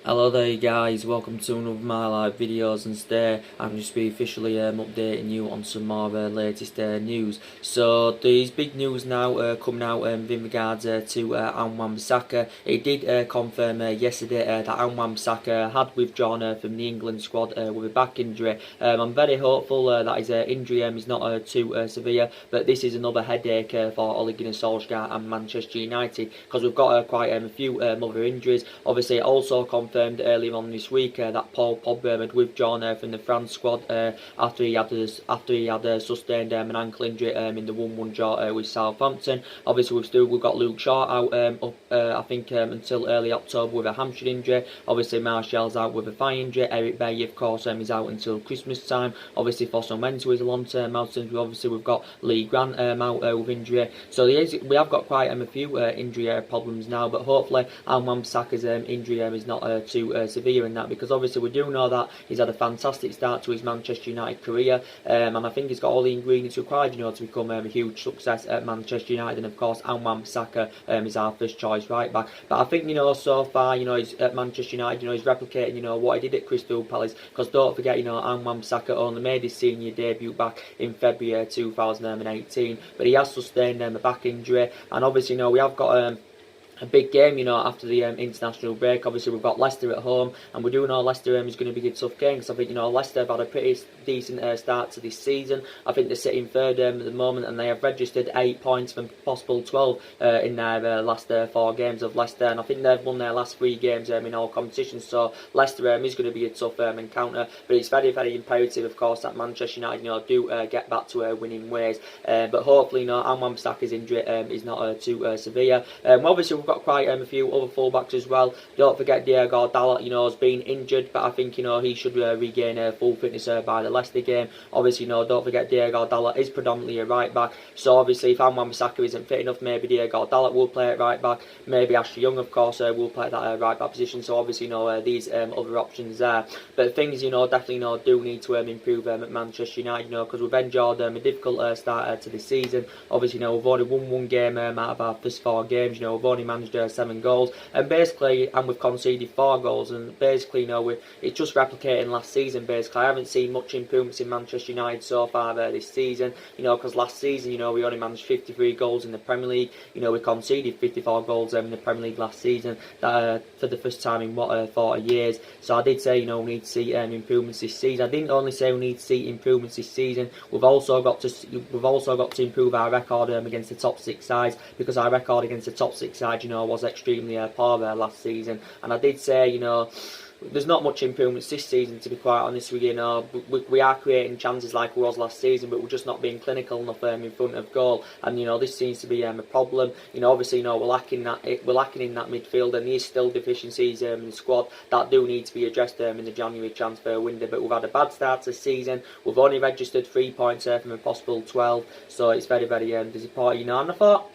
Hello there guys, welcome to another of my live videos, and today I'm just be officially updating you on some more latest news. So there's big news now coming out in regards to Bissaka. It did confirm yesterday that Bissaka had withdrawn from the England squad with a back injury. I'm very hopeful that his injury is not too severe, but this is another headache for Ole Gunnar Solskjaer and Manchester United, because we've got quite a few other injuries. Obviously it also confirmed earlier on this week that Pogba had withdrawn from the France squad after he had sustained an ankle injury in the 1-1 draw with Southampton. Obviously we've got Luke Shaw out I think until early October with a hamstring injury. Obviously Martial's out with a thigh injury. Eric Bailly of course is out until Christmas time. Obviously Fosun Mensah is a long-term out, and obviously we've got Lee Grant out with injury. So we have got quite a few injury problems now, but hopefully Bissaka's injury is not too severe in that, because obviously we do know that he's had a fantastic start to his Manchester United career, and I think he's got all the ingredients required, to become a huge success at Manchester United. And of course Bissaka is our first choice right back. But I think so far he's at Manchester United, he's replicating what he did at Crystal Palace, because don't forget Bissaka only made his senior debut back in February 2018, but he has sustained a back injury. And obviously we have got a big game, after the international break. Obviously we've got Leicester at home, and we do know Leicester is going to be a tough game, because I think Leicester have had a pretty decent start to this season. I think they're sitting third at the moment, and they have registered 8 points from possible 12 in their last 4 games of Leicester, and I think they've won their last 3 games in all competitions. So Leicester is going to be a tough encounter, but it's very, very imperative, of course, that Manchester United do get back to winning ways. But hopefully Bissaka's injury is not too severe. Obviously we've got quite a few other fullbacks as well. Don't forget Diego Dalot, has been injured, but I think he should regain full fitness by the Leicester game. Obviously, don't forget Diego Dalot is predominantly a right back. So obviously, if Bissaka isn't fit enough, maybe Diego Dalot will play at right back. Maybe Ashley Young, of course, will play that right back position. So obviously, these other options there. But things, definitely do need to improve at Manchester United, because we've endured a difficult start to the season. Obviously, we've only won 1 game out of our first 4 games. We've only managed 7 goals, and we've conceded 4 goals, and basically it's just replicating last season. Basically I haven't seen much improvements in Manchester United so far this season, because last season we only managed 53 goals in the Premier League. We conceded 54 goals in the Premier League last season, that for the first time in 40 years. So I did say we need to see improvements this season. I didn't only say we need to see improvements this season, we've also got to improve our record against the top 6 sides, because our record against the top 6 sides was extremely poor last season. And I did say there's not much improvements this season, to be quite honest with you. We are creating chances like we was last season, but we're just not being clinical enough in front of goal. And this seems to be a problem. Obviously we're lacking in that midfield, and there's still deficiencies in the squad that do need to be addressed in the January transfer window. But we've had a bad start to the season. We've only registered 3 points from a possible 12, so it's very, very disappointing. And I thought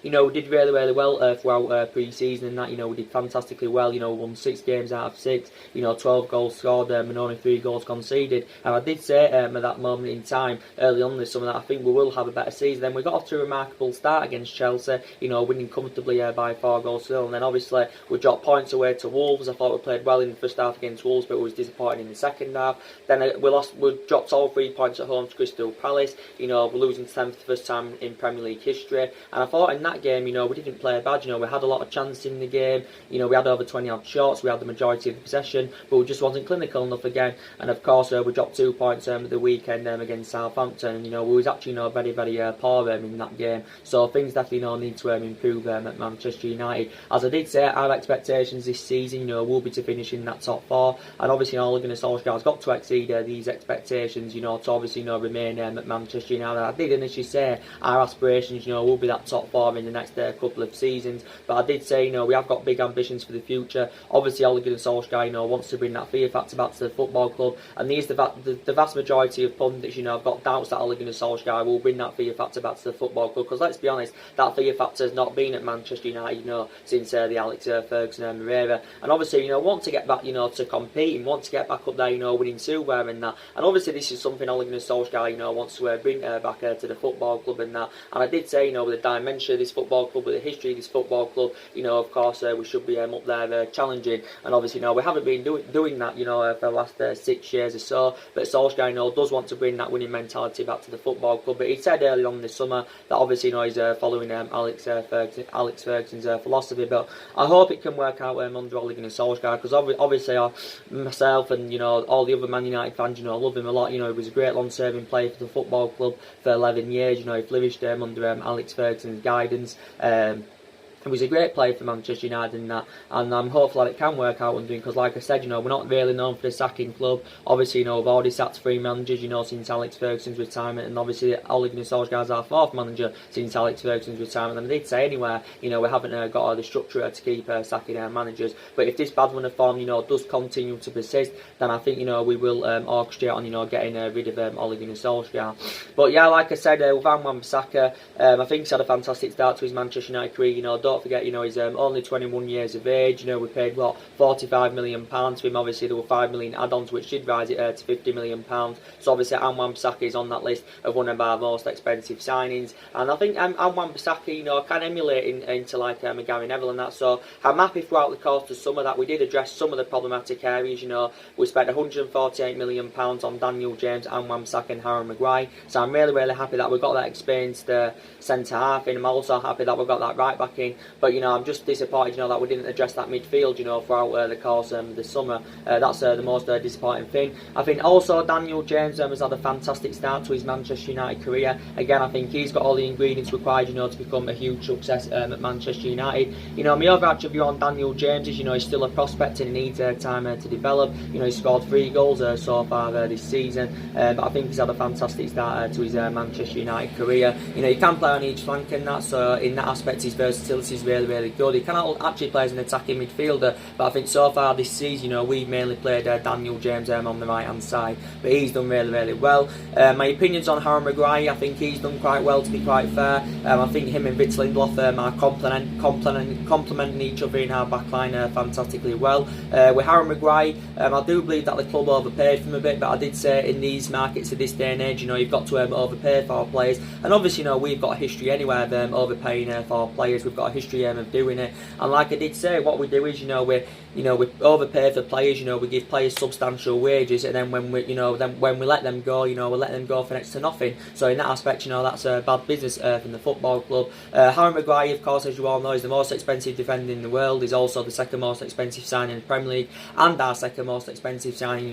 we did really, really well throughout pre-season, and that, we did fantastically well. We won 6 games out of 6, 12 goals scored, and only 3 goals conceded. And I did say at that moment in time, early on in the summer, that I think we will have a better season. Then we got off to a remarkable start against Chelsea, winning comfortably by 4 goals still. And then obviously we dropped points away to Wolves. I thought we played well in the first half against Wolves, but it was disappointing in the second half. Then we dropped all 3 points at home to Crystal Palace. We're losing to them for the first time in Premier League history. And I thought in that game, we didn't play bad. We had a lot of chances in the game. We had over 20 odd shots. We had the majority of the possession, but we just wasn't clinical enough again. And of course, we dropped 2 points at the weekend against Southampton. We was actually very, very poor in that game. So things definitely need to improve at Manchester United. As I did say, our expectations this season, will be to finish in that top 4. And obviously, Ole Gunnar Solskjaer has got to exceed these expectations. To obviously remain at Manchester United. I did initially say our aspirations, will be that top 4 in the next couple of seasons, but I did say we have got big ambitions for the future. Obviously Ole Gunnar Solskjaer wants to bring that fear factor back to the football club, and the vast majority of pundits have got doubts that Ole Gunnar Solskjaer will bring that fear factor back to the football club, because let's be honest, that fear factor has not been at Manchester United since the Alex Ferguson era. And obviously want to get back to competing, want to get back up there winning silverware and that. And obviously this is something Ole Gunnar Solskjaer wants to bring back to the football club and that. And I did say with the dementia, this football club, with the history of this football club, you know, of course, we should be up there challenging. And obviously, you know, we haven't been doing that, you know, for the last 6 years or so. But Solskjaer, you know, does want to bring that winning mentality back to the football club. But he said earlier on this summer that obviously, you know, he's following Alex Ferguson's philosophy. But I hope it can work out under Ole Gunnar Solskjaer, because obviously myself and, you know, all the other Man United fans, you know, love him a lot. You know, he was a great long-serving player for the football club for 11 years. You know, he flourished under Alex Ferguson's guidance. He was a great player for Manchester United in that, and I'm hopeful that it can work out under him, because like I said, you know, we're not really known for the sacking club. Obviously, you know, we've already sacked 3 managers, you know, since Alex Ferguson's retirement, and obviously Ole Gunnar Solskjaer's our 4th manager since Alex Ferguson's retirement. And I did say anywhere, you know, we haven't got the structure to keep sacking our managers. But if this bad run of form, you know, does continue to persist, then I think, you know, we will orchestrate on, you know, getting rid of Ole Gunnar Solskjaer. But yeah, like I said, with Bissaka, I think he's had a fantastic start to his Manchester United career. You know, don't forget, you know, he's only 21 years of age. You know, we paid, what, £45 million for him. Obviously, there were 5 million add-ons, which did rise it to £50 million. So obviously, Bissaka is on that list of one of our most expensive signings. And I think Bissaka, you know, can emulate into like Gary Neville and that. So I'm happy throughout the course of summer that we did address some of the problematic areas. You know, we spent £148 million on Daniel James, Bissaka and Harry Maguire. So I'm really, really happy that we got that experienced centre half in. I'm also happy that we got that right back in. But, you know, I'm just disappointed, you know, that we didn't address that midfield, you know, throughout the course of the summer. That's the most disappointing thing. I think also Daniel James has had a fantastic start to his Manchester United career. Again, I think he's got all the ingredients required, you know, to become a huge success at Manchester United. You know, my overarching view on Daniel James is, you know, he's still a prospect and he needs time to develop. You know, he scored 3 goals so far this season, but I think he's had a fantastic start to his Manchester United career. You know, he can play on each flank and that, so in that aspect his versatility is really, really good. He cannot actually play as an attacking midfielder, but I think so far this season, you know, we've mainly played Daniel James on the right hand side, but he's done really, really well. My opinions on Harry Maguire, I think he's done quite well, to be quite fair. I think him and Vitz Lindelof are complementing each other in our backline fantastically well. With Harry Maguire, I do believe that the club overpaid for him a bit, but I did say in these markets of this day and age, you know, you've got to overpay for our players, and obviously, you know, we've got a history anyway of overpaying for our players. We've got a history of doing it, and like I did say, what we do is, you know, we overpay for players. You know, we give players substantial wages, and then when we let them go, you know, we let them go for next to nothing. So in that aspect, you know, that's a bad business from the football club. Harry Maguire, of course, as you all know, is the most expensive defender in the world. He's also the 2nd most expensive signing in the Premier League, and our 2nd most expensive signing,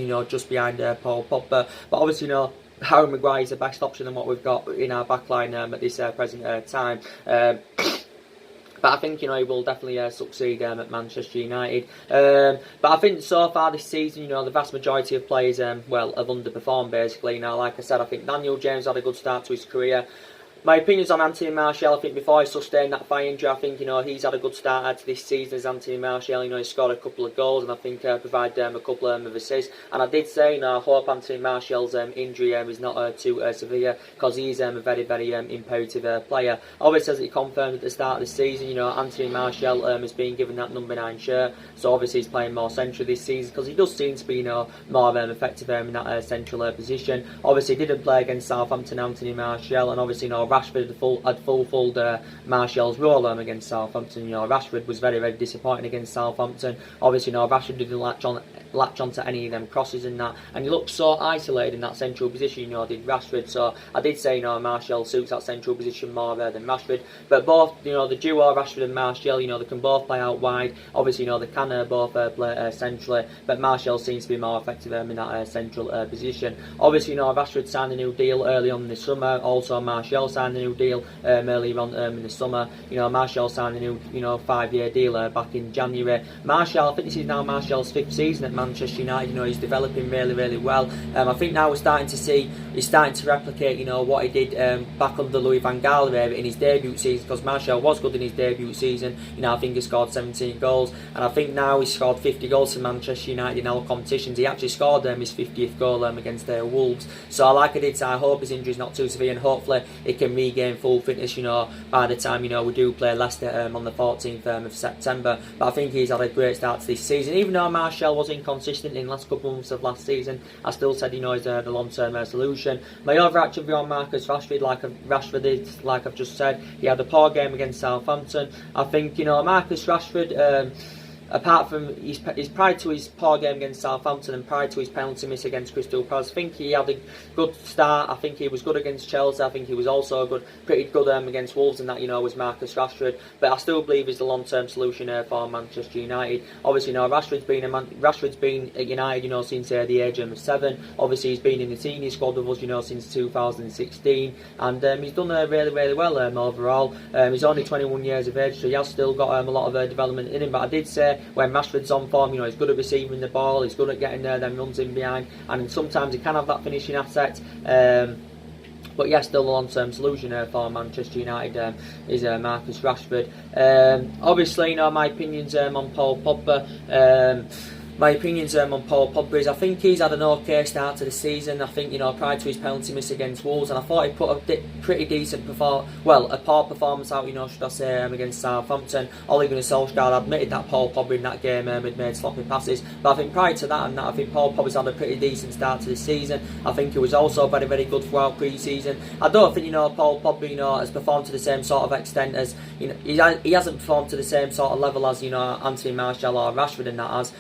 you know, just behind Paul Pogba. But obviously, you know, Harry Maguire is the best option than what we've got in our backline at this present time. But I think, you know, he will definitely succeed at Manchester United. But I think so far this season, you know, the vast majority of players, well, have underperformed basically. Now, like I said, I think Daniel James had a good start to his career. My opinions on Anthony Martial, I think before he sustained that thigh injury, I think, you know, he's had a good start to this season as Anthony Martial. You know, he scored a couple of goals and I think provided a couple of assists. And I did say, you know, I hope Anthony Martial's injury is not too severe, because he's a very, very imperative player. Obviously, as he confirmed at the start of the season, you know, Anthony Martial has been given that number 9 shirt. So obviously he's playing more central this season, because he does seem to be, you know, more effective in that central position. Obviously, he didn't play against Southampton, Anthony Martial, and obviously, you know, Rashford had fulfilled Martial's role against Southampton. You know, Rashford was very, very disappointing against Southampton. Obviously, you know, Rashford didn't latch onto any of them crosses and that, and he looked so isolated in that central position, you know, did Rashford. So I did say, you know, Martial suits that central position more than Rashford. But both, you know, the duo Rashford and Martial, you know, they can both play out wide. Obviously, you know, they can both play centrally, but Martial seems to be more effective in that central position. Obviously, you know, Rashford signed a new deal early on in the summer. Also, Martial signed a new deal earlier on in the summer. You know, Martial signed a new, you know, 5-year deal back in January. Martial, I think this is now Martial's 5th season at Manchester United. You know, he's developing really, really well. I think now we're starting to see he's starting to replicate, you know, what he did back under Louis van Gaal in his debut season, because Martial was good in his debut season. You know, I think he scored 17 goals, and I think now he's scored 50 goals for Manchester United in all competitions. He actually scored his 50th goal against Wolves. So like I did say, I hope his injury is not too severe, and hopefully he can regain full fitness, you know, by the time, you know, we do play Leicester on the 14th of September. But I think he's had a great start to this season. Even though Martial was inconsistent in the last couple of months of last season. I still said, you know, he's the long-term solution. My overreaction view on Marcus Rashford, like I've just said, he had a poor game against Southampton. I think, you know, Marcus Rashford, apart from his prior to his poor game against Southampton and prior to his penalty miss against Crystal Palace, I think he had a good start. I think he was good against Chelsea. I think he was also pretty good against Wolves, and that, you know, was Marcus Rashford. But I still believe he's the long-term solution for Manchester United. Obviously, you know, Rashford's been at United, you know, since the age of 7. Obviously, he's been in the senior squad with us, you know, since 2016, and he's done really, really well overall. He's only 21 years of age, so he has still got a lot of development in him. But I did say, when Rashford's on form, you know, he's good at receiving the ball, he's good at getting them runs in behind, and sometimes he can have that finishing asset. But yeah, still a long-term solution for Manchester United is Marcus Rashford. Obviously, you know, my opinions on Paul Pogba. My opinions on Paul Pogba is I think he's had an okay start to the season. I think, you know, prior to his penalty miss against Wolves, and I thought he put a pretty decent a poor performance out, you know, should I say, against Southampton. Ole Gunnar Solskjaer admitted that Paul Pogba in that game had made sloppy passes, but I think prior to that, I think Paul Pogba's had a pretty decent start to the season. I think he was also very, very good throughout pre-season. I don't think, you know, Paul Pogba, you know, has performed to the same sort of extent as, you know, he hasn't performed to the same sort of level as, you know, Anthony Martial or Rashford, and that has.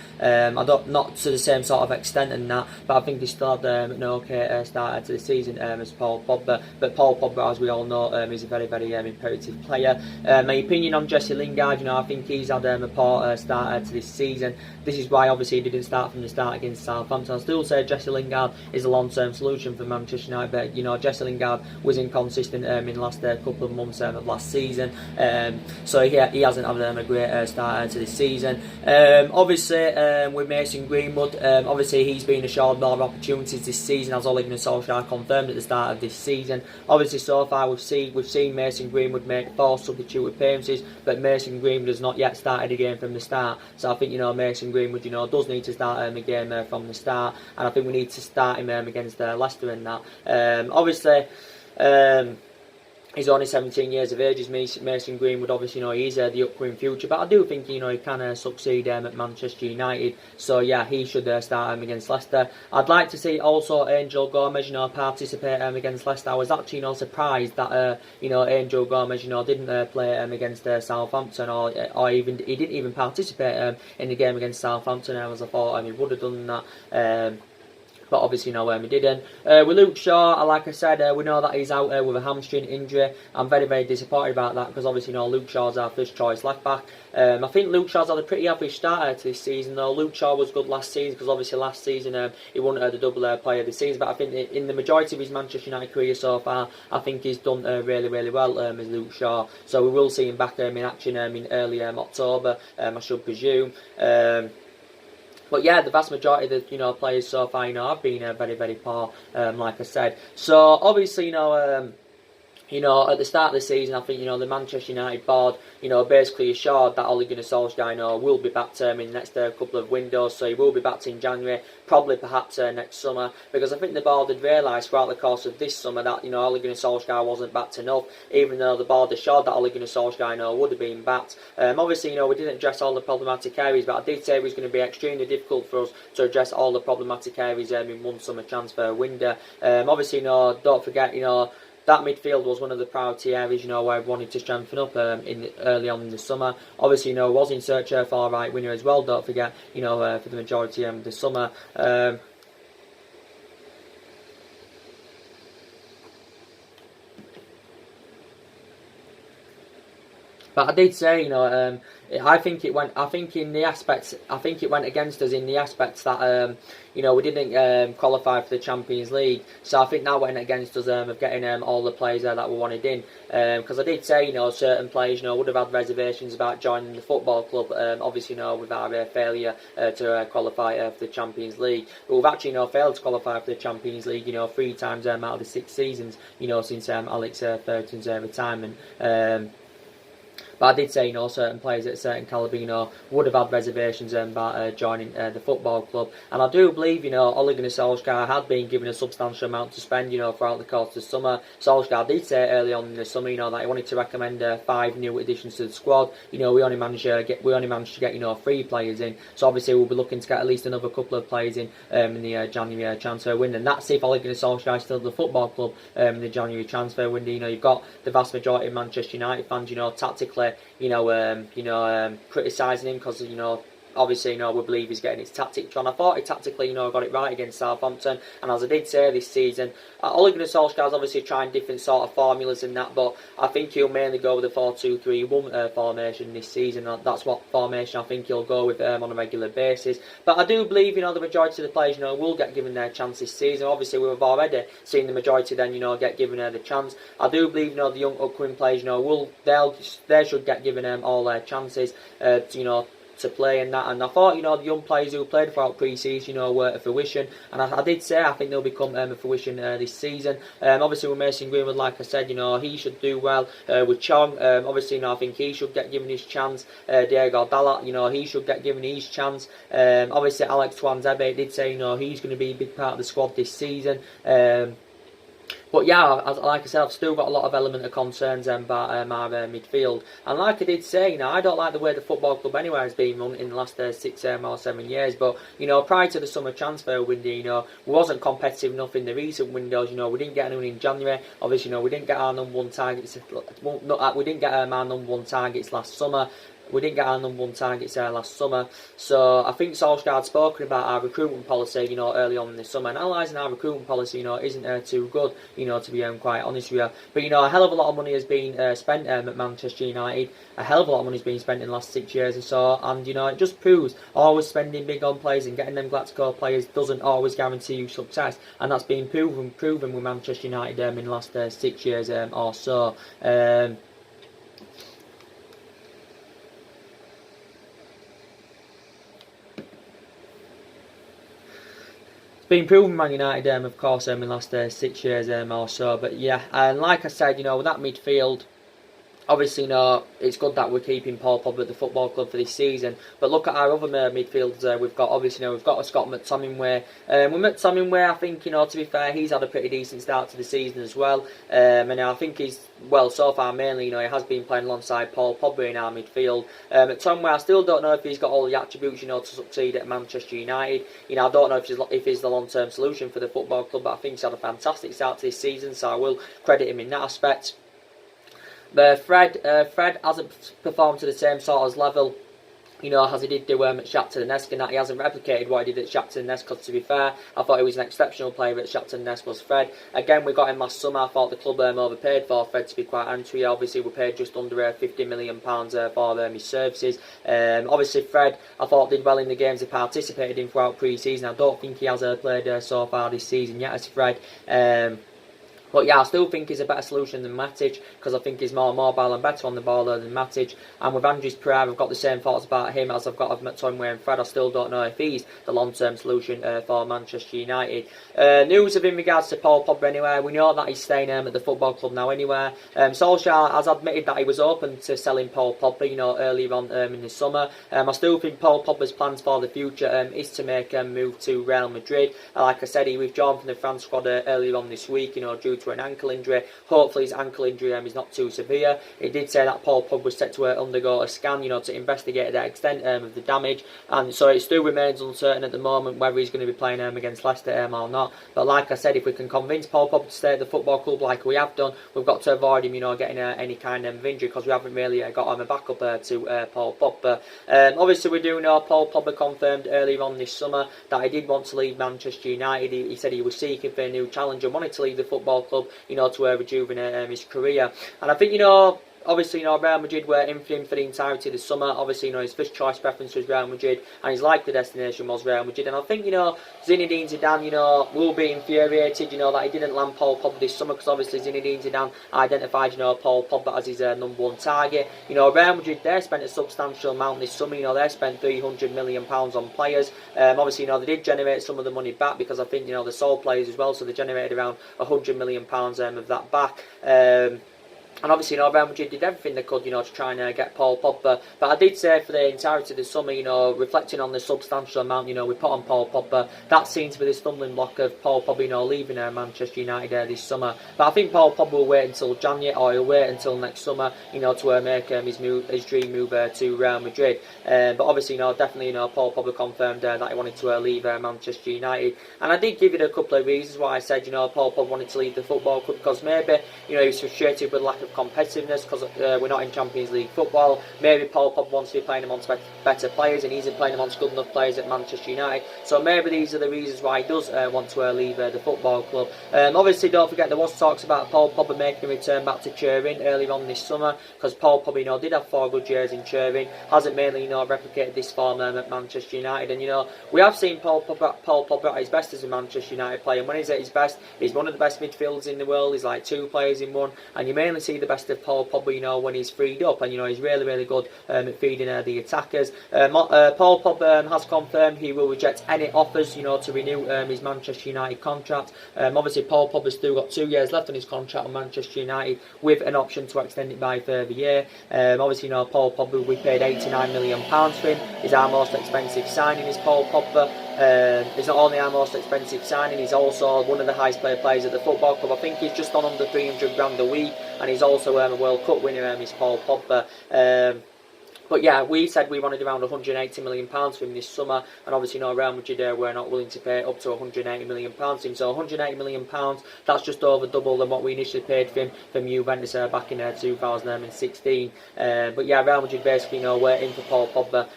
Not to the same sort of extent and that, but I think he still had an okay start to the season as Paul Pogba. But Paul Pogba, as we all know, is a very, very imperative player. My opinion on Jesse Lingard, you know, I think he's had a poor start to this season. This is why obviously he didn't start from the start against Southampton. I still say Jesse Lingard is a long-term solution for Manchester United, but, you know, Jesse Lingard was inconsistent in the last couple of months of last season, so he hasn't had a great start to this season. Obviously, with Mason Greenwood, obviously he's been assured more opportunities this season, as Ole Gunnar Solskjaer confirmed at the start of this season. Obviously, so far we've seen Mason Greenwood make 4 substitute appearances, but Mason Greenwood has not yet started a game from the start. So I think, you know, Mason Greenwood, you know, does need to start a game from the start, and I think we need to start him against Leicester in that. Obviously, he's only 17 years of age, is Mason Greenwood. Obviously, you know, he's the upcoming future, but I do think, you know, he can succeed at Manchester United. So yeah, he should start against Leicester. I'd like to see also Angel Gomez, you know, participate against Leicester. I was actually, you know, surprised that you know, Angel Gomez, you know, didn't play against Southampton, or even he didn't even participate in the game against Southampton. As I thought he would have done that. But obviously, no, we didn't. With Luke Shaw, like I said, we know that he's out with a hamstring injury. I'm very, very disappointed about that, because obviously, you know, Luke Shaw's our first choice left back. I think Luke Shaw's had a pretty average start to this season, though. Luke Shaw was good last season, because obviously last season he won the double player of the season. But I think in the majority of his Manchester United career so far, I think he's done really, really well as Luke Shaw. So we will see him back in action in early October, I should presume. But yeah, the vast majority of the, you know, players so far, you know, have been very, very poor, like I said. So obviously, you know, at the start of the season, I think, you know, the Manchester United board, you know, basically assured that Ole Gunnar Solskjaer, you know, will be back in the next couple of windows. So he will be back in January, probably perhaps next summer, because I think the board had realised throughout the course of this summer that, you know, Ole Gunnar Solskjaer wasn't backed enough, even though the board assured that Ole Gunnar Solskjaer, you know, would have been backed. Obviously, you know, we didn't address all the problematic areas, but I did say it was going to be extremely difficult for us to address all the problematic areas in one summer transfer window. Obviously, you know, don't forget, you know, that midfield was one of the priority areas, you know, where we wanted to strengthen up early on in the summer. Obviously, you know, was in search for a right winger as well, don't forget, you know, for the majority of the summer. But I did say, you know, I think it went against us in the aspects that, you know, we didn't qualify for the Champions League. So I think that went against us of getting all the players that we wanted in. Because I did say, you know, certain players, you know, would have had reservations about joining the football club. Obviously, you know, with our failure to qualify for the Champions League. But we've actually, you know, failed to qualify for the Champions League, you know, 3 times out of the 6 seasons, you know, since Alex Ferguson's retirement. But I did say, certain players at a certain calibre, would have had reservations about joining the football club. And I do believe, Ole Gunnar Solskjaer had been given a substantial amount to spend, throughout the course of the summer. Solskjaer did say early on in the summer, that he wanted to recommend 5 new additions to the squad. We only managed to get 3 players in. So obviously we'll be looking to get at least another couple of players in the January transfer window. And that's if Ole Gunnar Solskjaer is still at the football club in the January transfer window. You've got the vast majority of Manchester United fans, tactically, criticising him because, obviously, we believe he's getting his tactics on. I thought he tactically, got it right against Southampton. And as I did say this season, Ole Gunnar Solskjaer's obviously trying different sort of formulas and that, but I think he'll mainly go with the 4-2-3-1 formation this season. That's what formation I think he'll go with on a regular basis. But I do believe, the majority of the players, will get given their chance this season. Obviously, we've already seen the majority then, get given the chance. I do believe, the young upcoming players, they should get given all their chances, to play and that. And I thought, the young players who played throughout pre-season, were a fruition. And I did say I think they'll become a fruition this season. Obviously with Mason Greenwood, like I said, he should do well. With Chong, obviously, I think he should get given his chance. Diego Dalot, he should get given his chance. Obviously Alex Tuanzebe did say, he's going to be a big part of the squad this season. But yeah, like I said, I've still got a lot of element of concerns about my midfield. And like I did say, I don't like the way the football club anywhere has been run in the last 6 or 7 years. But, prior to the summer transfer window, we wasn't competitive enough in the recent windows. We didn't get anyone in January. Obviously, we didn't get our number 1 targets. We didn't get our number 1 targets last summer. We didn't get our number 1 targets last summer. So I think Solskjaer had spoken about our recruitment policy, early on in the summer. And analysing our recruitment policy, isn't too good, to be quite honest with you. But, a hell of a lot of money has been spent at Manchester United. A hell of a lot of money has been spent in the last 6 years or so. And, it just proves always spending big on players and getting them Galactico players doesn't always guarantee you success. And that's been proven with Manchester United in the last 6 years or so. Been proven Man United, of course, in the last 6 years or so. But yeah, and like I said, with that midfield, obviously, it's good that we're keeping Paul Pogba at the football club for this season. But look at our other midfielders we've got. Obviously, we've got a Scott McTominay. With McTominay, I think, to be fair, he's had a pretty decent start to the season as well. And I think he's, well, so far mainly, he has been playing alongside Paul Pogba in our midfield. McTominay, I still don't know if he's got all the attributes, to succeed at Manchester United. I don't know if he's the long-term solution for the football club, but I think he's had a fantastic start to this season, so I will credit him in that aspect. Fred hasn't performed to the same sort of level, as he did do at Shakhtar Donetsk, and that he hasn't replicated what he did at Shakhtar Donetsk, because to be fair, I thought he was an exceptional player at Shakhtar Donetsk was Fred. Again, we got him last summer. I thought the club overpaid for Fred, to be quite honest with you. Obviously, we paid just under £50 million for his services. Obviously, Fred, I thought, did well in the games he participated in throughout pre-season. I don't think he has played so far this season yet as Fred. But yeah, I still think he's a better solution than Matic, because I think he's more mobile and better on the ball than Matic. And with Andres Pereira, I've got the same thoughts about him as I've got of McTominay and Fred. I still don't know if he's the long-term solution for Manchester United. News in regards to Paul Pogba anyway. We know that he's staying at the football club now anyway. Solskjaer has admitted that he was open to selling Paul Pogba, earlier on in the summer. I still think Paul Pogba's plans for the future is to make a move to Real Madrid. Like I said, he withdrawn from the France squad earlier on this week, due to an ankle injury. Hopefully his ankle injury is not too severe. He did say that Paul Pogba was set to undergo a scan, to investigate the extent of the damage, and so it still remains uncertain at the moment whether he's going to be playing against Leicester or not. But like I said, if we can convince Paul Pogba to stay at the football club like we have done, we've got to avoid him, getting any kind of injury, because we haven't really got a backup to Paul Pogba. Obviously, we do know Paul Pogba confirmed earlier on this summer that he did want to leave Manchester United. He said he was seeking for a new challenge and wanted to leave the football club, to rejuvenate his career. And I think, obviously, Real Madrid were in for him for the entirety of the summer. Obviously, his first choice preference was Real Madrid, and his likely destination was Real Madrid. And I think, Zinedine Zidane, will be infuriated, that he didn't land Paul Pogba this summer, because obviously Zinedine Zidane identified, Paul Pogba as his number 1 target. Real Madrid, they spent a substantial amount this summer. They spent £300 million on players. Obviously, they did generate some of the money back, because I think, they sold players as well, so they generated around £100 million of that back. And obviously, Real Madrid did everything they could, to try and get Paul Pogba. But I did say for the entirety of the summer, reflecting on the substantial amount, we put on Paul Pogba, that seems to be the stumbling block of Paul Pogba, leaving Manchester United this summer. But I think Paul Pogba will wait until January, or he'll wait until next summer, to make his dream move to Real Madrid. But obviously, definitely, Paul Pogba confirmed that he wanted to leave Manchester United. And I did give it a couple of reasons why I said, Paul Pogba wanted to leave the football club, because maybe, he was frustrated with lack of competitiveness because we're not in Champions League football. Maybe Paul Pogba wants to be playing amongst better players, and he's playing amongst good enough players at Manchester United. So maybe these are the reasons why he does want to leave the football club. Obviously, don't forget there was talks about Paul Pogba making a return back to Turin earlier on this summer, because Paul Pogba, did have 4 good years in Turin, hasn't mainly, replicated this form at Manchester United. And we have seen Paul Pogba at his best as a Manchester United player. And when he's at his best, he's one of the best midfielders in the world. He's like 2 players in one, and you mainly see the best of Paul Pogba, when he's freed up, and he's really good at feeding the attackers. Paul Pogba has confirmed he will reject any offers, to renew his Manchester United contract. Obviously, Paul Pogba's still got 2 years left on his contract with Manchester United, with an option to extend it by a further year. Obviously, Paul Pogba, we paid £89 million for him. He's our most expensive signing, is Paul Pogba. He's not only our most expensive signing, he's also one of the highest paid players at the football club. I think he's just on under 300 grand a week, and he's also a World Cup winner, is Paul Pogba. But yeah, we said we wanted around £180 million for him this summer, and obviously, Real Madrid were not willing to pay up to £180 million for him. So £180 million, that's just over double than what we initially paid for him from Juventus back in 2016. But yeah, Real Madrid basically, were in for Paul Pogba,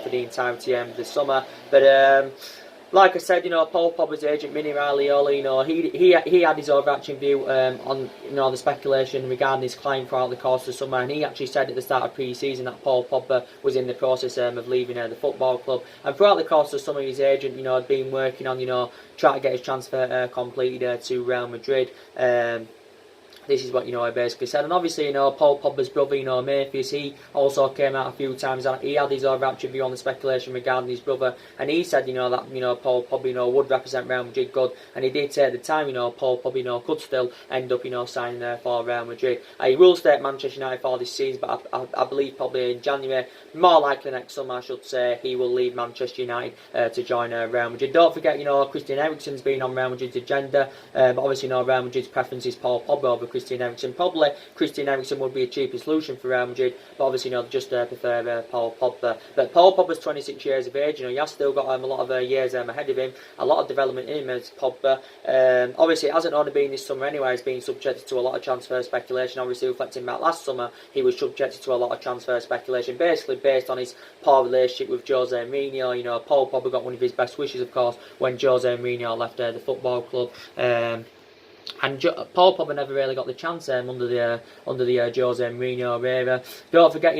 for the entirety of the summer. But like I said, Paul Pogba's agent, Mini Raiola, he had his overarching view on, the speculation regarding his client throughout the course of the summer, and he actually said at the start of pre-season that Paul Pogba was in the process of leaving the football club. And throughout the course of the summer, his agent, had been working on, trying to get his transfer completed to Real Madrid. This is what, I basically said. And obviously, Paul Pogba's brother, Mayfield, he also came out a few times and he had his overarching view on the speculation regarding his brother. And he said, that, Paul Pogba, would represent Real Madrid good. And he did say at the time, Paul Pogba, could still end up, signing for Real Madrid. He will stay at Manchester United for this season, but I believe probably in January, more likely next summer, I should say, he will leave Manchester United to join Real Madrid. Don't forget, Christian Eriksen's been on Real Madrid's agenda. But obviously, Real Madrid's preference is Paul Pogba over Christian Eriksen. Probably Christian Eriksen would be a cheaper solution for Real Madrid, but obviously they just prefer Paul Pogba. But Paul Pogba's 26 years of age. He has still got a lot of years ahead of him, a lot of development in him as Pogba. Obviously it hasn't only been this summer anyway, he's been subjected to a lot of transfer speculation. Obviously reflecting back last summer, he was subjected to a lot of transfer speculation, basically based on his poor relationship with Jose Mourinho. Paul Pogba got one of his best wishes, of course, when Jose Mourinho left the football club. And Paul Pogba never really got the chance under the Jose Mourinho era. Don't forget,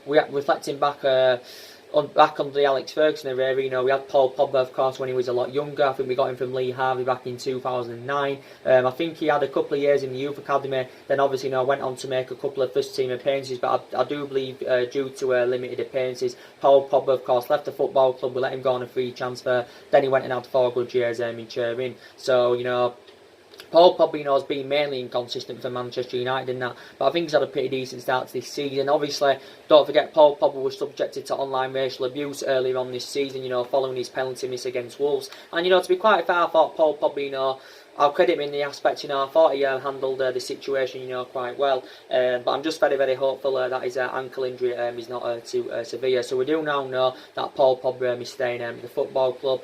we reflecting back under the Alex Ferguson era, we had Paul Pogba, of course, when he was a lot younger. I think we got him from Lèave back in 2009. I think he had a couple of years in the youth academy, then obviously went on to make a couple of first team appearances, but I do believe due to limited appearances, Paul Pogba, of course, left the football club. We let him go on a free transfer, then he went and had 4 good years in Turin. So, Paul Pogba, has been mainly inconsistent for Manchester United in that, but I think he's had a pretty decent start to this season. Obviously, don't forget, Paul Pogba was subjected to online racial abuse earlier on this season, following his penalty miss against Wolves. And, to be quite fair, I thought Paul Pogba, I'll credit him in the aspect, I thought he handled the situation, quite well. But I'm just very, very hopeful that his ankle injury is not too severe. So we do now know that Paul Pogba is staying at the football club.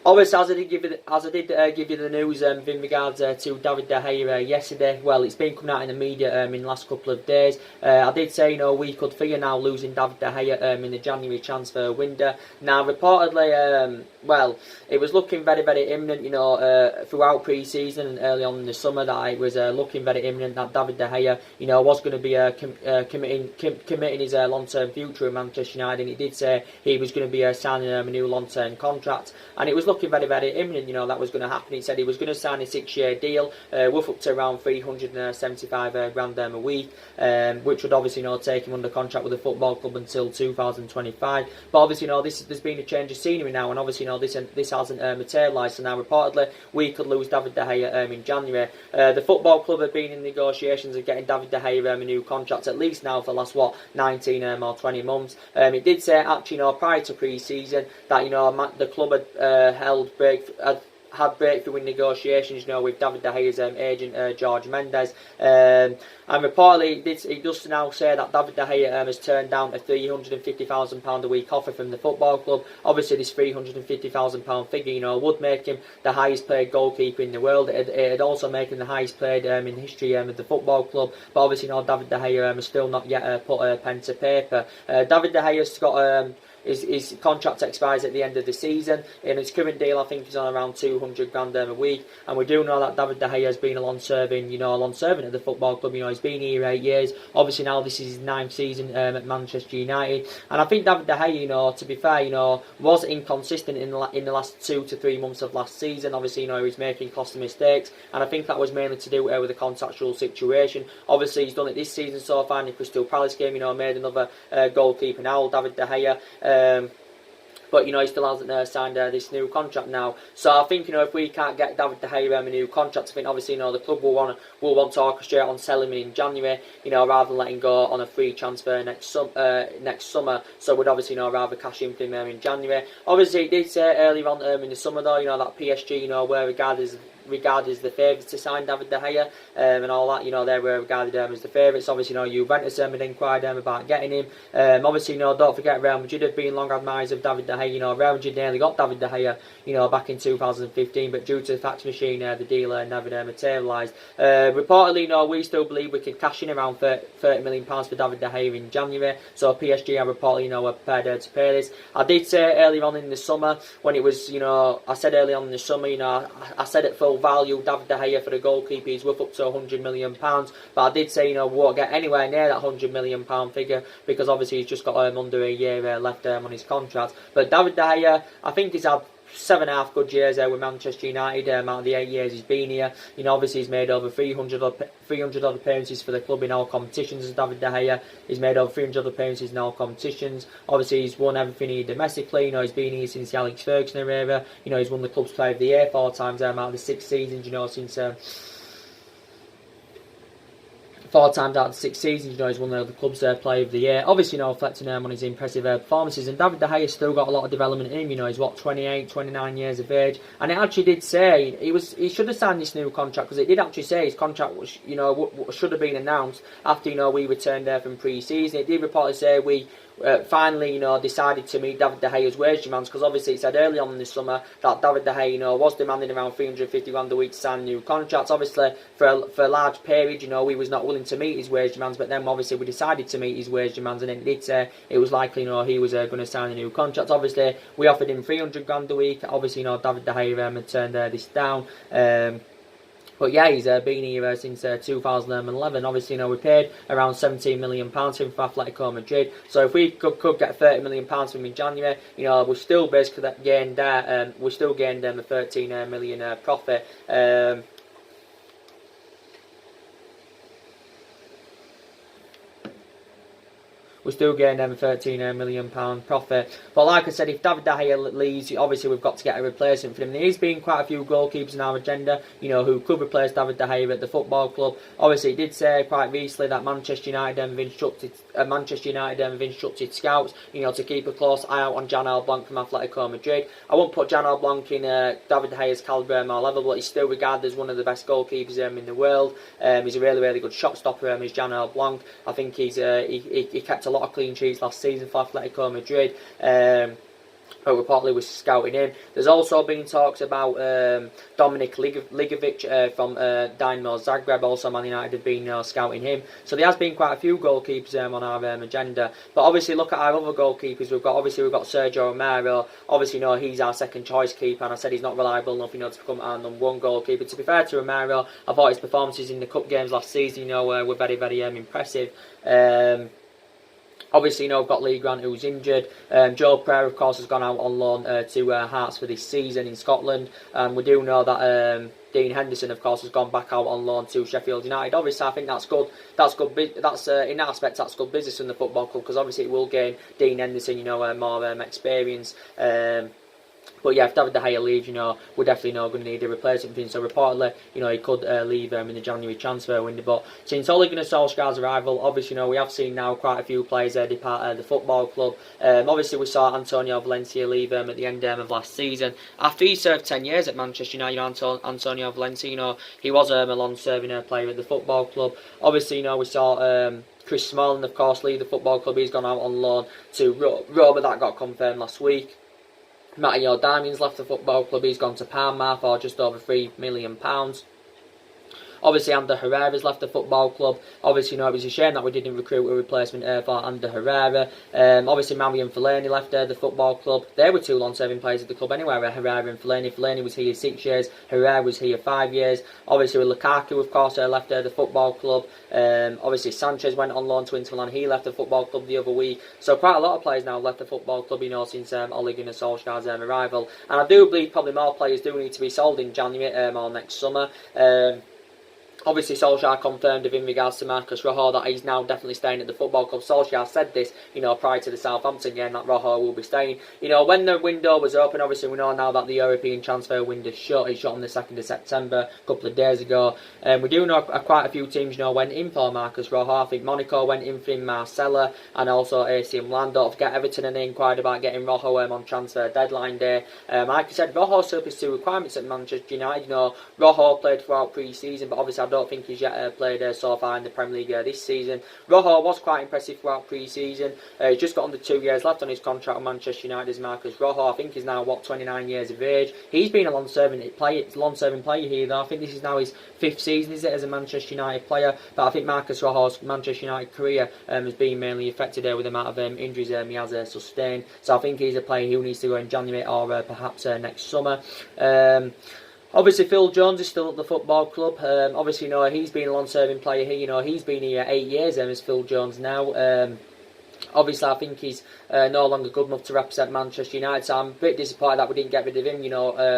Obviously, as I did give you the news in regards to David De Gea yesterday, well, it's been coming out in the media in the last couple of days. I did say, we could fear now losing David De Gea in the January transfer window. Now, reportedly, well, it was looking very, very imminent, throughout pre-season and early on in the summer, that it was looking very imminent that David De Gea, was going to be committing his long-term future in Manchester United. And he did say he was going to be signing a new long-term contract, and it was looking very, very imminent, that was going to happen. He said he was going to sign a 6-year deal worth up to around 375 grand a week, which would obviously take him under contract with the football club until 2025. But obviously there's been a change of scenery now, and obviously this hasn't materialised. So now reportedly we we could lose David De Gea in January. The football club have been in negotiations of getting David De Gea a new contract at least now for the last 19 or 20 months. It did say actually, prior to pre-season that the club had breakthrough in negotiations, with David De Gea's agent George Mendes, and reportedly it does now say that David De Gea has turned down a £350,000 a week offer from the football club. Obviously, this £350,000 figure, would make him the highest paid goalkeeper in the world. It'd also make him the highest paid in the history of the football club. But obviously, David De Gea has still not yet put a pen to paper. David De Gea's got his contract expires at the end of the season. In his current deal, I think he's on around 200 grand a week. And we do know that David De Gea has been a long serving at the football club. He's been here 8 years. Obviously now this is his 9th season at Manchester United. And I think David De Gea, to be fair, was inconsistent in the last 2 to 3 months of last season. Obviously, he was making costly mistakes, and I think that was mainly to do with the contractual situation. Obviously, he's done it this season so far in the Crystal Palace game. Made another goalkeeper now, David De Gea. But he still hasn't signed this new contract now. So I think if we can't get David De Gea a new contract, I think obviously the club will want to orchestrate on selling him in January, rather than letting go on a free transfer next summer. So we'd obviously rather cash in for him in January. Obviously, it did say earlier on in the summer though, that PSG were regarded as the favourites to sign David De Gea and all that. They were regarded as the favourites. Obviously, Juventus had inquired about getting him. Obviously, don't forget Real Madrid have been long admirers of David De Gea. Real Madrid nearly got David De Gea, back in 2015, but due to the fax machine, the deal never materialised. Reportedly, we still believe we can cash in around £30 million for David De Gea in January. So PSG are reportedly, are prepared to pay this. I did say earlier on in the summer when it was, I said earlier on in the summer, I said at full value, David De Gea for the goalkeeper is worth up to £100 million. But I did say, we won't get anywhere near that £100 million figure because obviously he's just got under a year left on his contract. But David De Gea, I think he's had 7.5 good years with Manchester United. Out of the 8 years he's been here, obviously he's made over 300 odd appearances for the club in all competitions. As David De Gea, he's made over 300 competitions in all competitions. Obviously he's won everything he domestically. He's been here since the Alex Ferguson era. He's won the club's Player of the Year 4 times out of the 6 seasons. Since 4 times out of 6 seasons, he's won the club's Player of the Year. Obviously, reflecting on his impressive performances. And David De Gea's still got a lot of development in him. He's 28, 29 years of age. And it actually did say he should have signed this new contract because it did actually say his contract was, should have been announced after we returned there from pre-season. It did reportedly say we finally, decided to meet David De Gea's wage demands because obviously it said early on in the summer that David De Gea, was demanding around 350 grand a week to sign new contracts. Obviously, for a large period, we was not willing to meet his wage demands, but then obviously we decided to meet his wage demands, and then it did say it was likely, he was going to sign a new contract. Obviously, we offered him 300 grand a week. Obviously, David De Gea had turned this down. But yeah, he's been here since 2011. Obviously, we paid around £17 million for him for Atletico Madrid. So if we could get £30 million from him in January, we still basically gained a 13 million profit. We still gained them a £13 million profit. But like I said, if David De Gea leaves, obviously we've got to get a replacement for him. There's been quite a few goalkeepers in our agenda, who could replace David De Gea at the football club. Obviously, it did say quite recently that Manchester United have instructed scouts, to keep a close eye out on Jan Blanc from Atletico Madrid. I won't put Jan Blanc in David De Gea's calibre or level, but he's still regarded as one of the best goalkeepers in the world. He's a really, really good shot stopper, is Jan Blanc. I think he kept a lot of clean sheets last season for Atletico Madrid. But reportedly was scouting him. There's also been talks about Dominik Ligovic from Dynamo Zagreb. Also, Man United have been scouting him. So there has been quite a few goalkeepers on our agenda. But obviously, look at our other goalkeepers. We've got Sergio Romero. Obviously, he's our second choice keeper, and I said he's not reliable enough, to become our number one goalkeeper. To be fair to Romero, I thought his performances in the cup games last season, were very, very impressive. Obviously, we've got Lee Grant, who's injured. Joe Pereira, of course, has gone out on loan to Hearts for this season in Scotland. And we do know that Dean Henderson, of course, has gone back out on loan to Sheffield United. Obviously, I think that's good. That's in that aspect, that's good business from the football club because obviously it will gain Dean Henderson, more experience. But yeah, if David De Gea leaves, we're definitely not going to need a replacement for him. So reportedly, he could leave in the January transfer window. But since Ole Gunnar Solskjaer's arrival, obviously, we have seen now quite a few players depart the football club. Obviously, we saw Antonio Valencia leave at the end of last season. After he served 10 years at Manchester United, Antonio Valencia, he was a long-serving player at the football club. Obviously, we saw Chris Smalling, of course, leave the football club. He's gone out on loan to Roma. That got confirmed last week. Matteo Darmian's left the football club. He's gone to Parma for just over £3 million. Obviously, Ander Herrera's left the football club. Obviously, it was a shame that we didn't recruit a replacement for Ander Herrera. Obviously, Marian Fellaini left the football club. They were two long-serving players at the club anyway, Herrera and Fellaini. Fellaini was here 6 years. Herrera was here 5 years. Obviously, with Lukaku, of course, left the football club. Obviously, Sanchez went on loan to Inter Milan. He left the football club the other week. So quite a lot of players now left the football club, since Ole Gunnar Solskjaer's arrival. And I do believe probably more players do need to be sold in January or next summer. Obviously, Solskjaer confirmed in regards to Marcus Rojo that he's now definitely staying at the football club. Solskjaer said this, prior to the Southampton game, that Rojo will be staying. When the window was open, obviously we know now that the European transfer window shut. It shut on the 2nd of September, a couple of days ago. We do know quite a few teams, went in for Marcus Rojo. I think Monaco went in for him, Marcella, and also AC Milan. Don't forget Everton and they inquired about getting Rojo on transfer deadline day. Like I said, Rojo surplus to requirements at Manchester United. Rojo played throughout pre-season, but obviously I don't think he's yet played so far in the Premier League this season. Rojo was quite impressive throughout pre-season. He's just got under 2 years left on his contract with Manchester United as Marcus Rojo. I think he's now, 29 years of age. He's been a long-serving player here, though. I think this is now his 5th season, is it, as a Manchester United player. But I think Marcus Rojo's Manchester United career has been mainly affected with the amount of injuries he has sustained. So I think he's a player who needs to go in January or perhaps next summer. Obviously, Phil Jones is still at the football club. Obviously, he's been a long-serving player here. He's been here 8 years as Phil Jones now. Obviously, I think he's no longer good enough to represent Manchester United, so I'm a bit disappointed that we didn't get rid of him,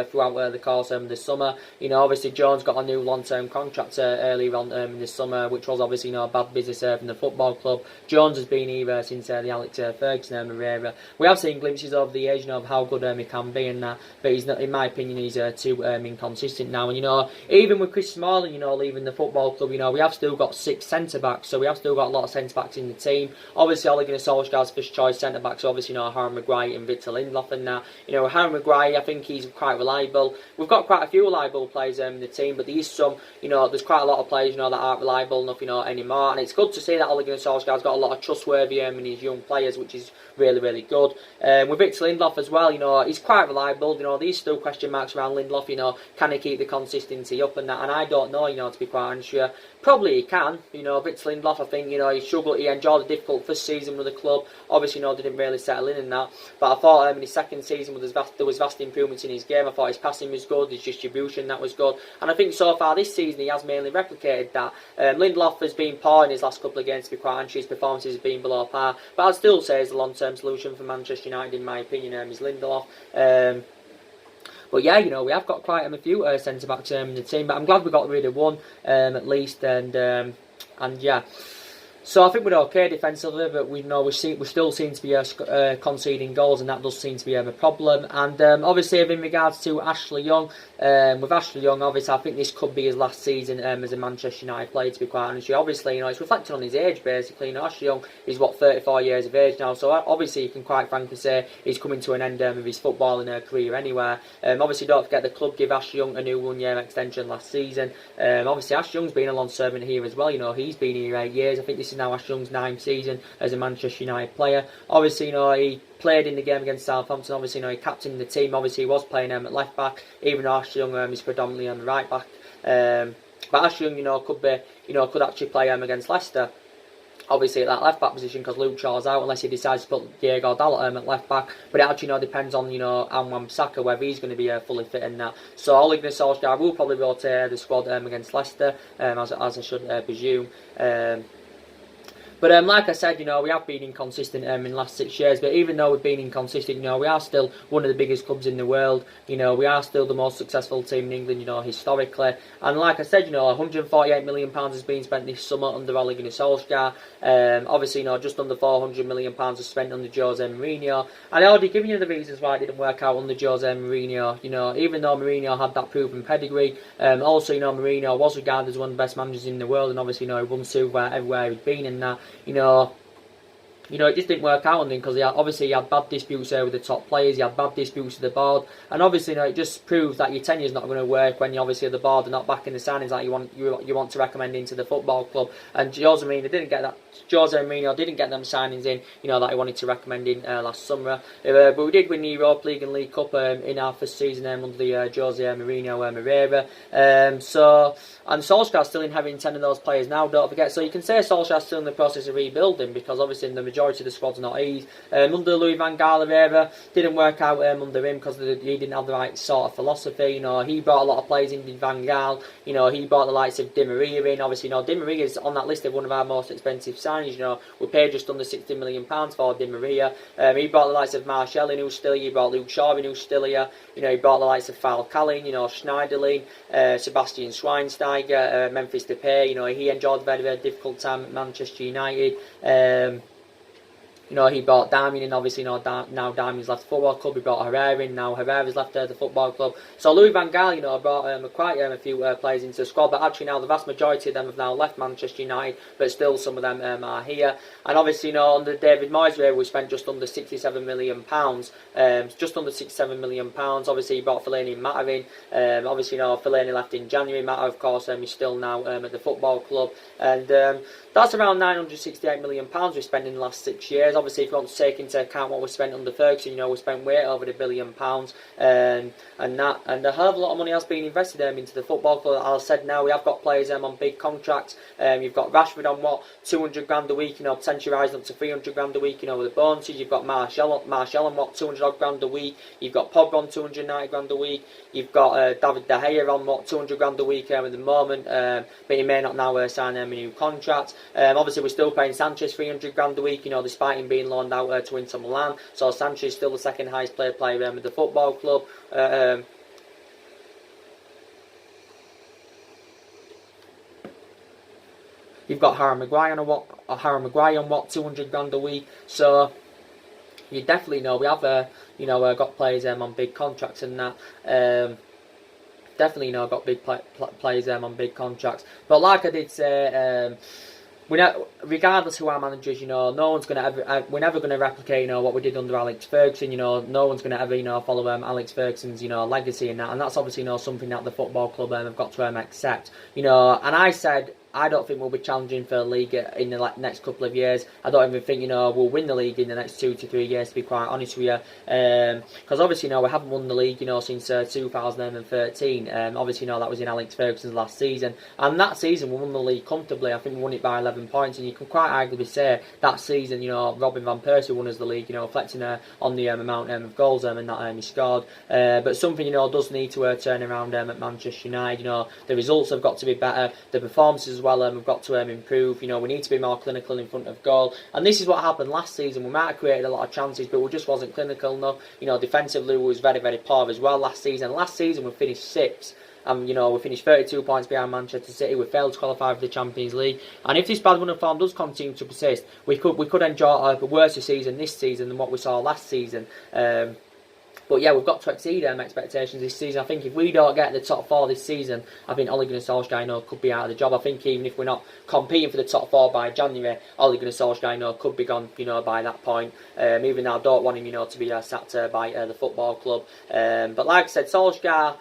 throughout the course this summer. Obviously, Jones got a new long-term contract earlier on in this summer, which was obviously a bad business from the football club. Jones has been here since the Alex Ferguson era. We have seen glimpses over the years, of how good he can be and that, but he's not, in my opinion, he's too inconsistent now. And even with Chris Smalling, leaving the football club, we have still got 6 centre-backs, so we have still got a lot of centre-backs in the team. Obviously, Ole Gunnar Solskjaer's first choice centre-backs, obviously, Harry Maguire and Victor Lindelof and that. Harry Maguire, I think he's quite reliable. We've got quite a few reliable players in the team, but there is some, there's quite a lot of players, that aren't reliable enough, anymore. And it's good to see that Ole Gunnar Solskjaer's got a lot of trustworthy in his young players, which is really, really good. With Victor Lindelof as well, he's quite reliable. There's still question marks around Lindelof, can he keep the consistency up and that? And I don't know, to be quite honest with you. Probably he can. Victor Lindelof, I think, he struggled, he enjoyed a difficult first season with the club. Obviously, didn't really settle in that. But I thought in his second season there was vast improvements in his game. I thought his passing was good, his distribution, that was good. And I think so far this season he has mainly replicated that. Lindelof has been poor in his last couple of games, to be quite honest. His performances have been below par. But I'd still say the long-term solution for Manchester United, in my opinion, is Lindelof. But yeah, we have got quite a few centre-backs in the team, but I'm glad we got rid of one at least, and yeah. So I think we're okay defensively, but we still seem to be conceding goals, and that does seem to be a problem. And obviously, in regards to Ashley Young, with Ashley Young, obviously, I think this could be his last season as a Manchester United player, to be quite honest. Obviously, it's reflecting on his age, basically. Ashley Young is, 34 years of age now, so obviously, you can quite frankly say he's coming to an end of his footballing career anywhere. Obviously, don't forget the club gave Ashley Young a new 1-year extension last season. Obviously, Ashley Young's been a long servant here as well. He's been here 8 years. I think this is now Ashley Young's 9th season as a Manchester United player. Obviously, he played in the game against Southampton. Obviously, he captained the team. Obviously, he was playing at left back, even though Ashley Young is predominantly on the right back. But Ashley Young, could actually play against Leicester. Obviously, at that left back position, because Luke Shaw's out, unless he decides to put Diego Dalot at left back. But it actually depends on Anwan Bissaka, whether he's going to be fully fit in that. So Ole Gunnar Solskjaer will probably rotate the squad against Leicester, as I should presume. But like I said, we have been inconsistent in the last 6 years. But even though we've been inconsistent, we are still one of the biggest clubs in the world. We are still the most successful team in England, historically. And like I said, £148 million has been spent this summer under Ole Gunnar Solskjaer. Obviously, just under £400 million was spent under Jose Mourinho. And I already given you the reasons why it didn't work out under Jose Mourinho. Even though Mourinho had that proven pedigree, also, Mourinho was regarded as one of the best managers in the world, and obviously, he won silverware everywhere he'd been in that. It just didn't work out on him because he had bad disputes there with the top players. He had bad disputes with the board, and obviously, it just proves that your tenure is not going to work when you obviously the board are not backing the signings that you want to recommend into the football club. And Jose Mourinho didn't get that. Jose Mourinho didn't get them signings in, that he wanted to recommend in last summer. But we did win the Europa League and League Cup in our first season under the Jose Mourinho era. And Solskjaer's still inheriting 10 of those players now, don't forget. So you can say Solskjaer's still in the process of rebuilding because obviously the majority of the squad's not easy. Under the Louis van Gaal era, didn't work out under him because he didn't have the right sort of philosophy. He brought a lot of players in, did Van Gaal. He brought the likes of Di Maria in. Obviously, Di Maria is on that list of one of our most expensive signings. We paid just under £60 million for Di Maria. He brought the likes of Martial in, who's still here. He brought Luke Shaw in, who's still here. He brought the likes of Falcao, Schneiderlin, Sebastian Schweinsteiger, Memphis Depay. He enjoyed a very, very difficult time at Manchester United. He brought Darmian in, obviously, now Darmian's left the football club. He brought Herrera in, now Herrera's left the football club. So Louis van Gaal, brought quite a few players into the squad, but actually now the vast majority of them have now left Manchester United, but still some of them are here. And obviously, under David Moyes' era, we spent just under £67 million, just under £67 million. Obviously, he brought Fellaini and Mata in. Obviously, Fellaini left in January. Mata, of course, is still now at the football club. And that's around £968 million we spent in the last 6 years. Obviously, if you want to take into account what we spent under Ferguson, we spent way over £1 billion, and a hell of a lot of money has been invested into the football club. As I said, now we have got players on big contracts. You've got Rashford on £200 a week, potentially rising up to £300 a week, with the bonuses. You've got Martial on £200 a week. You've got Pogba on £290 a week. You've got David De Gea on £200 a week at the moment, but he may not now sign a new contract. Obviously, we're still paying Sanchez £300 a week, despite him being loaned out to Inter Milan. So Sanchez is still the second highest player with the football club. You've got Harry Maguire on £200 a week. So you definitely we have got players on big contracts and that. Definitely got big players on big contracts. But like I did say, regardless who our manager is, no one's gonna we're never gonna replicate, what we did under Alex Ferguson. No one's gonna ever, follow Alex Ferguson's, legacy and that, and that's obviously, something that the football club have got to accept. And I said, I don't think we'll be challenging for the league in the next couple of years. I don't even think, we'll win the league in the next 2 to 3 years, to be quite honest with you. Because obviously, we haven't won the league, since 2013. Obviously, that was in Alex Ferguson's last season. And that season, we won the league comfortably. I think we won it by 11 points. And you can quite arguably say that season, Robin Van Persie won us the league, reflecting on the amount of goals and that he scored. But something, does need to turn around at Manchester United. The results have got to be better. The performances we've got to improve. We need to be more clinical in front of goal, and this is what happened last season. We might have created a lot of chances, but we just wasn't clinical enough. Defensively we was very, very poor as well last season. Last season we finished 6th. We finished 32 points behind Manchester City. We failed to qualify for the Champions League. And if this bad run of form does continue to persist, we could enjoy a worse season this season than what we saw last season. But yeah, we've got to exceed expectations this season. I think if we don't get the top 4 this season, I think Ole Gunnar Solskjaer could be out of the job. I think even if we're not competing for the top 4 by January, Ole Gunnar Solskjaer could be gone, by that point. Even though I don't want him, to be sacked by the football club. But like I said, Solskjaer,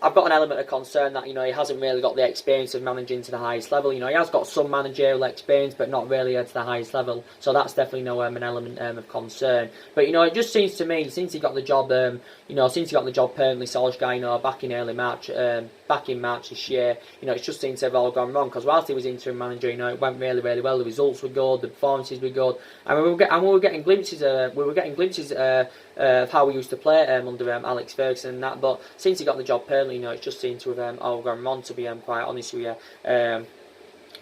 I've got an element of concern that, he hasn't really got the experience of managing to the highest level. He has got some managerial experience, but not really to the highest level. So that's definitely an element of concern. But, it just seems to me, since he got the job, since he got the job permanently, Solskjaer, back in early March, back in March this year, it just seems to have all gone wrong. Because whilst he was interim manager, it went really, really well. The results were good, the performances were good, and we were getting glimpses of how we used to play under Alex Ferguson and that. But since he got the job permanently, it just seemed to have all gone wrong, to be quite honest with you.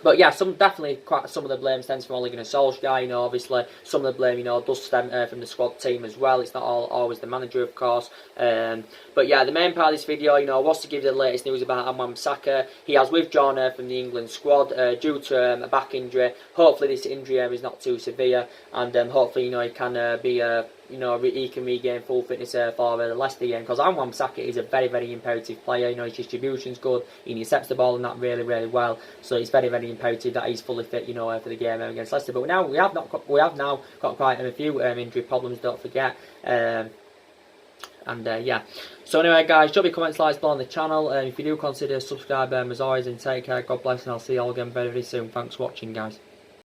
But But yeah, definitely quite some of the blame stems from Ole Gunnar Solskjaer. You know, obviously some of the blame, you know, does stem from the squad team as well. It's not always the manager, of course. But yeah, the main part of this video, you know, was to give the latest news about Bissaka. He has withdrawn from the England squad due to a back injury. Hopefully, this injury is not too severe, and hopefully, you know, he can you know, he can regain full fitness for the Leicester game, because Bissaka is a very, very imperative player. You know, his distribution's good, he intercepts the ball and that really, really well. So it's very, very imperative that he's fully fit, you know, for the game against Leicester. But now we have now got quite a few injury problems. Don't forget. Yeah. So anyway, guys, drop your comments, likes below on the channel. If you do consider subscribing, as always, and take care. God bless, and I'll see you all again very, very soon. Thanks for watching, guys.